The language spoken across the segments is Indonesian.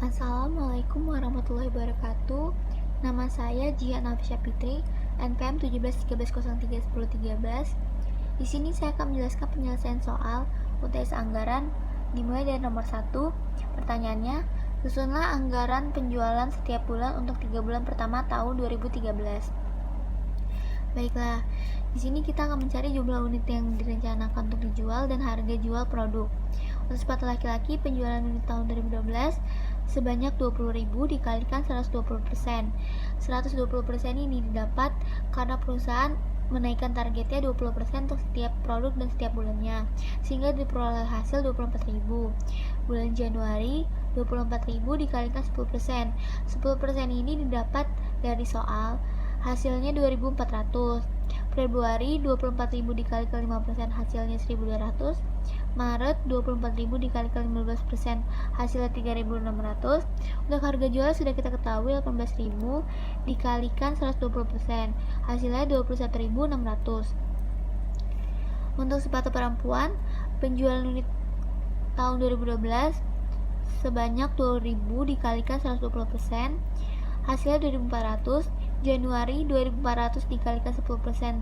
Assalamualaikum warahmatullahi wabarakatuh. Nama saya Jihan Nafisya Fitri, NPM 1713031013. Di sini saya akan menjelaskan penyelesaian soal UTS anggaran dimulai dari nomor 1. Pertanyaannya, susunlah anggaran penjualan setiap bulan untuk 3 bulan pertama tahun 2013. Baiklah, di sini kita akan mencari jumlah unit yang direncanakan untuk dijual dan harga jual produk. Untuk sepatu laki-laki, penjualan unit tahun 2012 sebanyak 20.000 dikalikan 120%. 120% ini didapat karena perusahaan menaikkan targetnya 20% untuk setiap produk dan setiap bulannya, sehingga diperoleh hasil 24.000. Bulan Januari 24.000 dikalikan 10%. 10% ini didapat dari soal, hasilnya 2.400. Februari 24.000 dikalikan 5% hasilnya 1.200. Maret 24.000 dikalikan 15% hasilnya 3.600. Untuk harga jual sudah kita ketahui 18.000 dikalikan 120% hasilnya 21.600. Untuk sepatu perempuan, penjualan unit tahun 2012 sebanyak 2.000 dikalikan 120% hasilnya 2.400. Januari 2.400 dikalikan 10%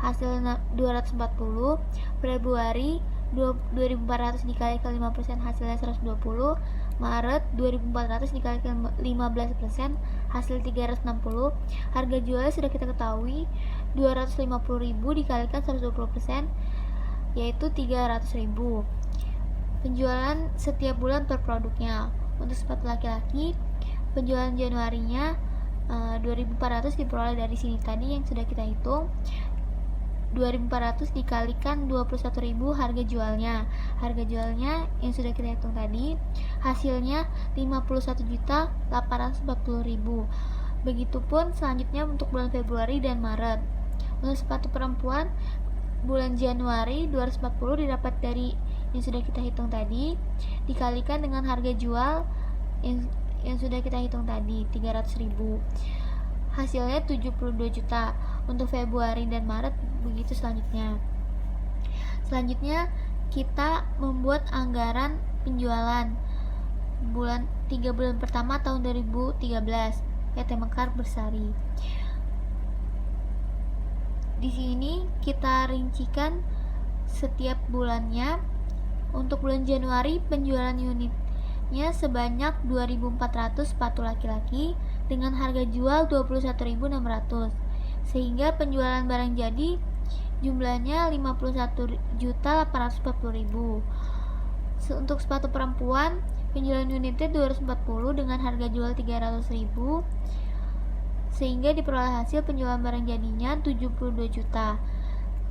hasilnya 240. Februari 2.400 dikalikan 5% hasilnya 120. Maret 2.400 dikalikan 15% hasil 360. Harga jualnya sudah kita ketahui 250.000 dikalikan 120% yaitu 300.000. Penjualan setiap bulan per produknya. Untuk sepatu laki-laki, penjualan Januarinya 2.400 diperoleh dari sini tadi yang sudah kita hitung. 2.400 dikalikan 21.000 harga jualnya. Harga jualnya yang sudah kita hitung tadi, hasilnya 51.840.000. Begitupun selanjutnya untuk bulan Februari dan Maret. Untuk sepatu perempuan, bulan Januari 240 didapat dari yang sudah kita hitung tadi, dikalikan dengan harga jual yang sudah kita hitung tadi 300.000. Hasilnya 72 juta. Untuk Februari dan Maret begitu selanjutnya. Selanjutnya kita membuat anggaran penjualan 3 bulan pertama tahun 2013 PT Mekar Bersari. Di sini kita rincikan setiap bulannya. Untuk bulan Januari penjualan unitnya sebanyak 2.400 sepatu laki-laki dengan harga jual 21.600, sehingga penjualan barang jadi jumlahnya 51.840.000. Untuk sepatu perempuan, penjualan unitnya 240 dengan harga jual 300.000, sehingga diperoleh hasil penjualan barang jadinya 72 juta.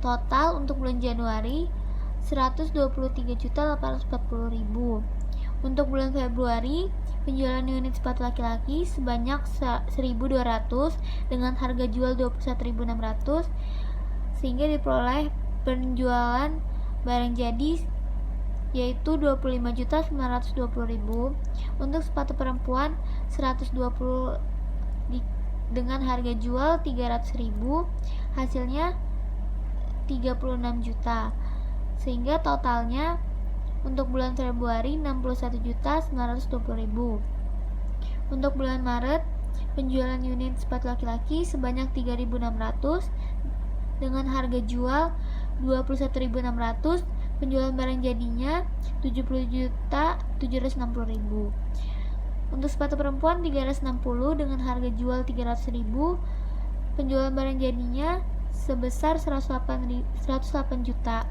Total untuk bulan Januari 123.840.000. Untuk bulan Februari, penjualan unit sepatu laki-laki sebanyak 1.200 dengan harga jual 21.600, sehingga diperoleh penjualan barang jadi yaitu 25.920.000. Untuk sepatu perempuan 120 dengan harga jual 300.000, hasilnya 36 juta. Sehingga totalnya untuk bulan Februari 61.920.000. Untuk bulan Maret, penjualan unit sepatu laki-laki sebanyak 3.600 dengan harga jual 21.600, penjualan barang jadinya 70.760.000. Untuk sepatu perempuan 360 dengan harga jual 300.000, penjualan barang jadinya sebesar 108 juta,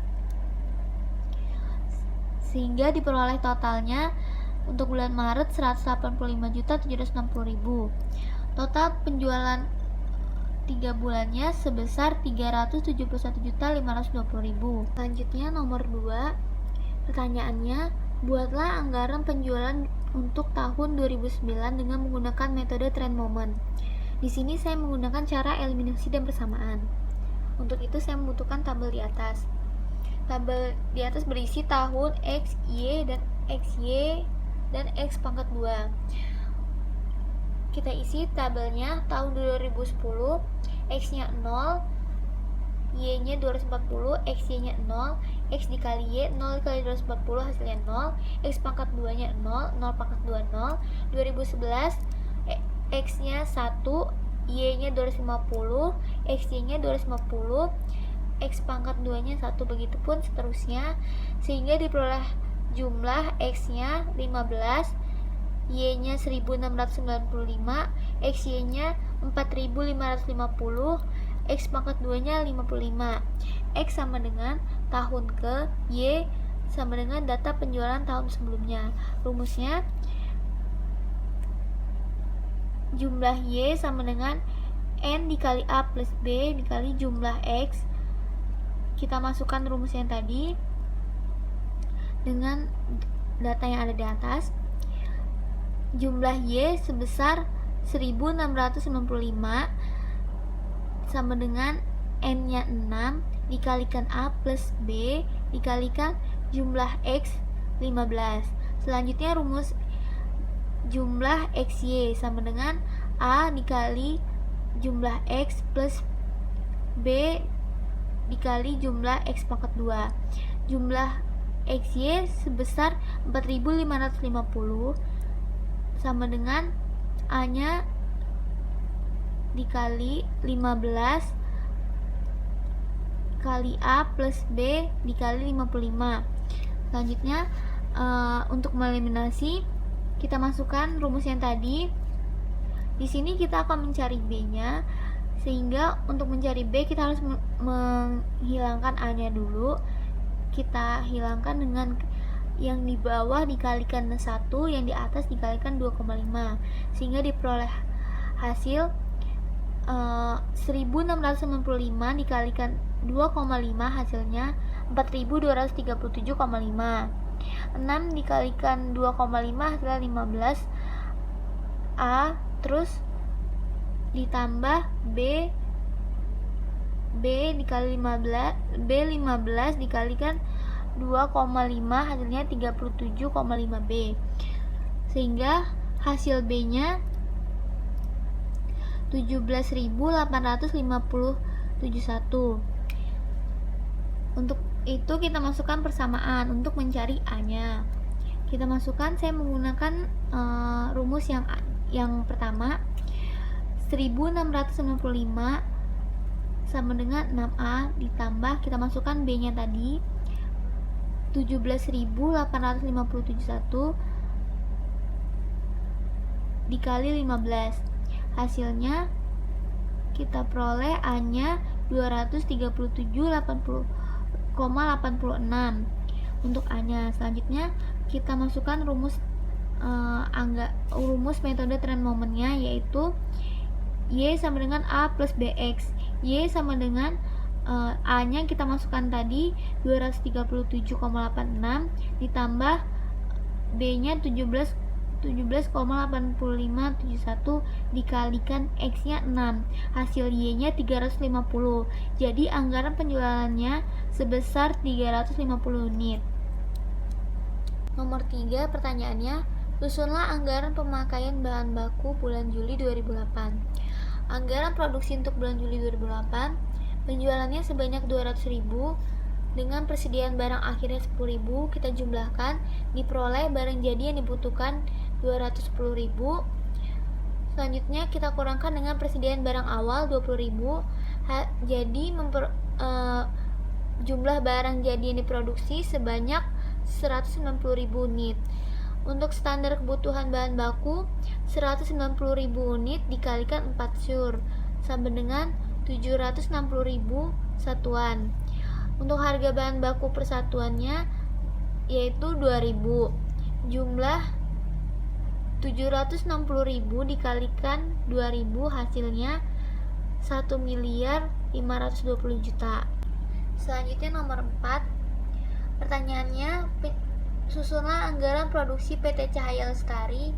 sehingga diperoleh totalnya untuk bulan Maret 185.760.000. Total penjualan 3 bulannya sebesar 371.520.000. Selanjutnya nomor 2. Pertanyaannya, buatlah anggaran penjualan untuk tahun 2009 dengan menggunakan metode trend moment. Di sini saya menggunakan cara eliminasi dan persamaan. Untuk itu saya membutuhkan tabel di atas. Tabel di atas berisi tahun X, Y, dan XY dan X pangkat 2. Kita isi tabelnya tahun 2010, X-nya 0, Y-nya 240, XY-nya 0, X dikali Y, 0 dikali 240 hasilnya 0, X pangkat 2 nya 0, 0 pangkat 2 0. 2011 X nya 1, Y nya 250, XY nya 250, X pangkat 2 nya 1, begitupun seterusnya, sehingga diperoleh jumlah X nya 15, Y nya 1695, XY nya 4550, X pangkat 2 nya 55. X sama dengan tahun ke, Y sama dengan data penjualan tahun sebelumnya. Rumusnya jumlah Y sama dengan N dikali A plus B dikali jumlah X. Kita masukkan rumus yang tadi dengan data yang ada di atas. Jumlah Y sebesar 1695 sama dengan N nya 6 dikalikan A plus B dikalikan jumlah X 15. Selanjutnya rumus jumlah XY sama dengan A dikali jumlah X plus B dikali jumlah X pangkat 2. Jumlah XY sebesar 4550 sama dengan A nya dikali 15 kali A plus B dikali 55. Selanjutnya untuk meliminasi, kita masukkan rumus yang tadi. Di sini kita akan mencari B-nya, sehingga untuk mencari B kita harus menghilangkan A-nya dulu. Kita hilangkan dengan yang di bawah dikalikan 1, yang di atas dikalikan 2,5, sehingga diperoleh hasil 1695 dikalikan 2,5 hasilnya 4237,5. 6 dikalikan 2,5 hasilnya 15 A, terus ditambah B dikali 15 dikalikan 2,5 hasilnya 37,5 B, sehingga hasil B nya 17.850,71. Untuk itu kita masukkan persamaan untuk mencari A nya. Kita masukkan, saya menggunakan rumus yang pertama. 1695 sama dengan 6A ditambah, kita masukkan B nya tadi 17.850,71 dikali 15. Hasilnya kita peroleh A nya 237,86 untuk A nya. Selanjutnya kita masukkan rumus metode trend momennya, yaitu Y sama dengan A plus BX. Y sama dengan A nya kita masukkan tadi 237,86 ditambah B nya 17,8571 dikalikan X nya 6, hasil Y nya 350. Jadi anggaran penjualannya sebesar 350 unit. Nomor 3, pertanyaannya, susunlah anggaran pemakaian bahan baku bulan Juli 2008. Anggaran produksi untuk bulan Juli 2008, penjualannya sebanyak 200.000, dengan persediaan barang akhirnya 10.000, kita jumlahkan, diperoleh barang jadi yang dibutuhkan 210.000. Selanjutnya kita kurangkan dengan persediaan barang awal 20.000, jadi jumlah barang jadi yang diproduksi sebanyak 190.000 unit. Untuk standar kebutuhan bahan baku 190.000 unit dikalikan 4 sur sama dengan 760.000 satuan. Untuk harga bahan baku persatuannya yaitu 2.000. Jumlah 760.000 dikalikan 2.000 hasilnya 1.520.000.000. Selanjutnya nomor 4. Pertanyaannya, susunlah anggaran produksi PT Cahaya Lestari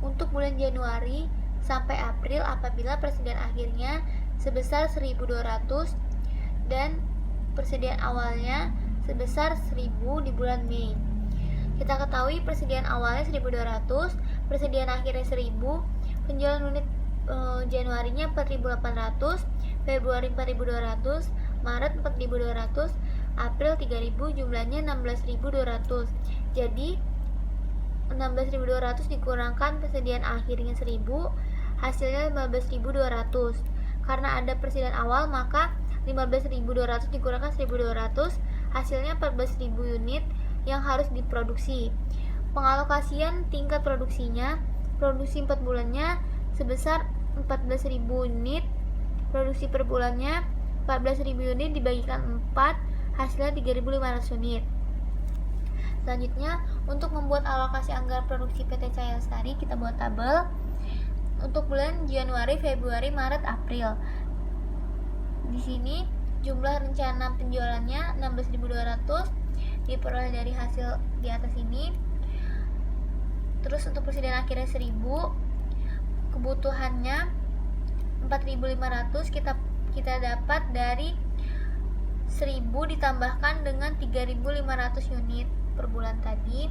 untuk bulan Januari sampai April apabila persediaan akhirnya sebesar 1.200 dan persediaan awalnya sebesar 1.000 di bulan Mei. Kita ketahui persediaan awalnya 1.200, persediaan akhirnya 1.000, penjualan unit Januarinya 4.800, Februari 4.200, Maret 4.200, April 3.000, jumlahnya 16.200. Jadi 16.200 dikurangkan persediaan akhirnya 1.000, hasilnya 15.200. Karena ada persediaan awal, maka 15.200 dikurangkan 1.200, hasilnya 14.000 unit yang harus diproduksi. Pengalokasian tingkat produksinya, produksi 4 bulannya sebesar 14.000 unit, produksi per bulannya 14.000 unit dibagikan 4, hasilnya 3.500 unit. Selanjutnya, untuk membuat alokasi anggaran produksi PT Cahaya Lestari, kita buat tabel untuk bulan Januari, Februari, Maret, April. Di sini jumlah rencana penjualannya 16.200 diperoleh dari hasil di atas ini. Terus untuk persediaan akhirnya 1.000, kebutuhannya 4.500 kita dapat dari 1.000 ditambahkan dengan 3.500 unit per bulan tadi,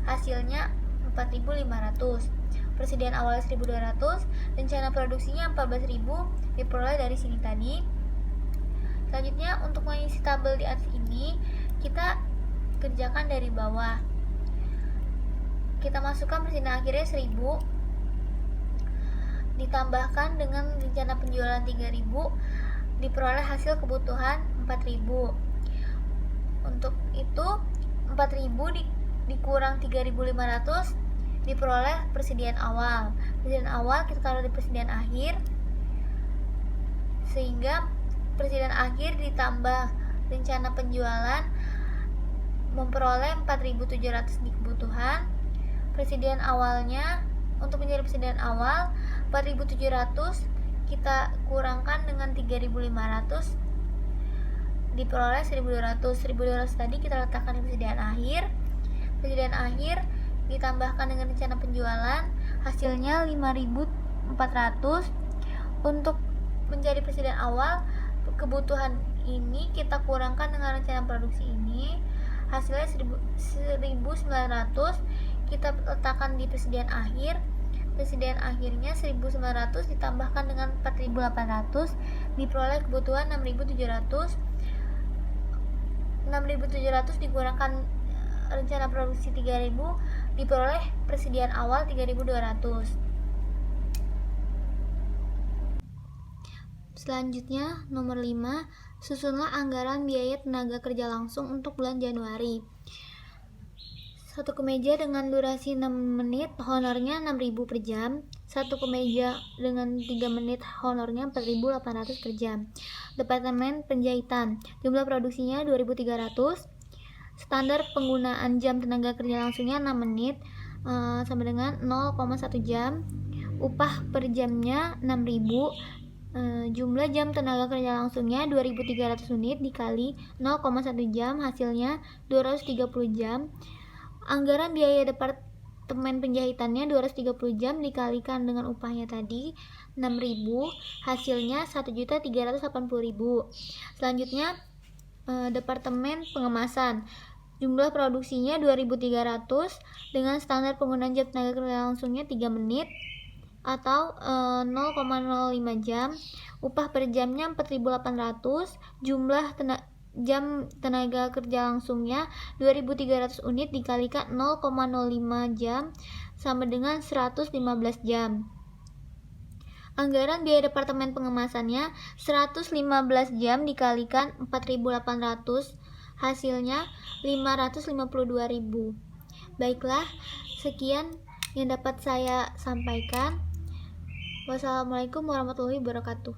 hasilnya 4.500. Persediaan awal 1.200, rencana produksinya 14.000 diperoleh dari sini tadi. Selanjutnya, untuk mengisi tabel di atas ini, kita kerjakan dari bawah. Kita masukkan persediaan akhirnya 1.000 ditambahkan dengan rencana penjualan 3.000, diperoleh hasil kebutuhan 4.000. Untuk itu 4.000 dikurang 3.500 diperoleh persediaan awal. Persediaan awal kita taruh di persediaan akhir, sehingga persediaan akhir ditambah rencana penjualan memperoleh 4.700 di kebutuhan. Persediaan awalnya, untuk mencari persediaan awal 4.700 kita kurangkan dengan 3.500 diperoleh 1.200. 1.200 tadi kita letakkan di persediaan akhir. Persediaan akhir ditambahkan dengan rencana penjualan, hasilnya 5.400. Untuk mencari persediaan awal, kebutuhan ini kita kurangkan dengan rencana produksi ini, hasilnya 1.900 kita letakkan di persediaan akhir. Persediaan akhirnya 1.900 ditambahkan dengan 4.800 diperoleh kebutuhan 6.700. 6.700 dikurangkan rencana produksi 3.000 diperoleh persediaan awal 3.200. Selanjutnya, nomor 5, susunlah anggaran biaya tenaga kerja langsung untuk bulan Januari. 1 kemeja dengan durasi 6 menit, honornya 6.000 per jam. 1 kemeja dengan 3 menit, honornya 4.800 per jam. Departemen penjahitan, jumlah produksinya 2.300. Standar penggunaan jam tenaga kerja langsungnya 6 menit, sama dengan 0,1 jam. Upah per jamnya 6.000. Jumlah jam tenaga kerja langsungnya 2.300 unit dikali 0,1 jam, hasilnya 230 jam. Anggaran biaya departemen penjahitannya 230 jam dikalikan dengan upahnya tadi 6.000, hasilnya 1.380.000. Selanjutnya, departemen pengemasan, jumlah produksinya 2.300 dengan standar penggunaan jam tenaga kerja langsungnya 3 menit atau 0,05 jam. Upah per jamnya 4.800, jumlah jam tenaga kerja langsungnya 2.300 unit dikalikan 0,05 jam sama dengan 115 jam. Anggaran biaya departemen pengemasannya 115 jam dikalikan 4.800, hasilnya 552.000. Baiklah, sekian yang dapat saya sampaikan. Wassalamualaikum warahmatullahi wabarakatuh.